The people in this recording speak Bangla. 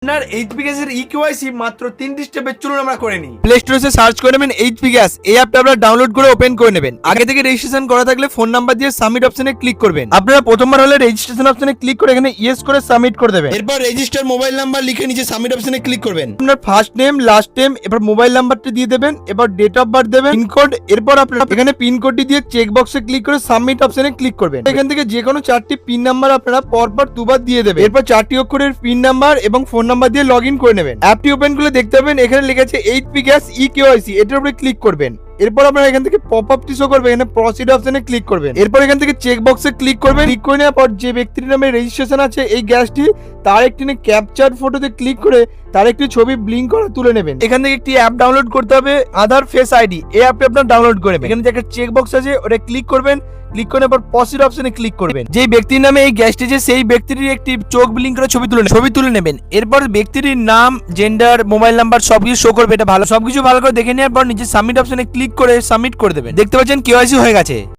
আপনার এইচপি গ্যাসের ইকিউআইসি মাত্র 3টি স্টেপে চলুন আমরা করে নিই। প্লে স্টোরে সার্চ করে নেবেন এইচপি গ্যাস, এই অ্যাপটা আপনারা ডাউনলোড করে ওপেন করে নেবেন। আগে থেকে রেজিস্ট্রেশন করা থাকলে ফোন নাম্বার দিয়ে সাবমিট অপশনে ক্লিক করবেন। আপনারা প্রথমবার হলে রেজিস্ট্রেশন অপশনে ক্লিক করে এখানে ইয়েস করে সাবমিট করে দেবেন। এরপর রেজিস্টার মোবাইল নাম্বার লিখে নিচে সাবমিট অপশনে ক্লিক করবেন। আপনার ফার্স্ট নেম, লাস্ট নেম, এবার মোবাইল নাম্বারটা দিয়ে দেবেন, এবার ডেট অফ বার্থ দেবেন, পিন কোড, এরপর আপনারা এখানে পিন কোডটি দিয়ে চেক বক্সে ক্লিক করে সাবমিট অপশনে ক্লিক করবেন। এখান থেকে যে কোনো 4টি পিন নাম্বার আপনারা পরপর দুবার দিয়ে দেবেন। এরপর 4টি অক্ষরের পিন নাম্বার এবং ফোন নাম্বার দিয়ে লগইন করে নেবেন। অ্যাপটি ওপেন করে দেখতে পাবেন এখানে লেখা আছে এইচপি গ্যাস ইকিউআইসি, এটার উপরে ক্লিক করবেন। এরপর আপনারা এখান থেকে পপ আপটি শো করবে, এখানে প্রসিড অপশনে ক্লিক করবেন। এরপর এখান থেকে চেক বক্সে ক্লিক করবেন। ক্লিক করে নেওয়ার পর যে ব্যক্তির নামে রেজিস্ট্রেশন আছে এই গ্যাসটি, তার একটি ক্যাপচার ফটোতে ক্লিক করে তার একটি ছবি ব্লিঙ্ক করে তুলে নেবেন। এখান থেকে একটি অ্যাপ ডাউনলোড করতে হবে, আধার ফেস আইডি, এই অ্যাপটি আপনারা ডাউনলোড করে নেবেন। এখানে যে একটা চেক বক্স আছে ওটা ক্লিক করবেন। ক্লিক করে পর প্রসিড অপশনে ক্লিক করবেন। যেই ব্যক্তির নামে এই গ্যাসটি আছে সেই ব্যক্তির একটি চোখ ব্লিঙ্ক করে ছবি তুলে নেবেন। এরপর ব্যক্তির নাম, জেন্ডার, মোবাইল নাম্বার সবকিছু শো করবে। এটা ভালো, সবকিছু ভালো করে দেখে নেওয়ার পর নিচে সাবমিট অপশনে ক্লিক করে সাবমিট করে দেবেন। দেখতে পাচ্ছেন কেওয়াইসি হয়ে গেছে।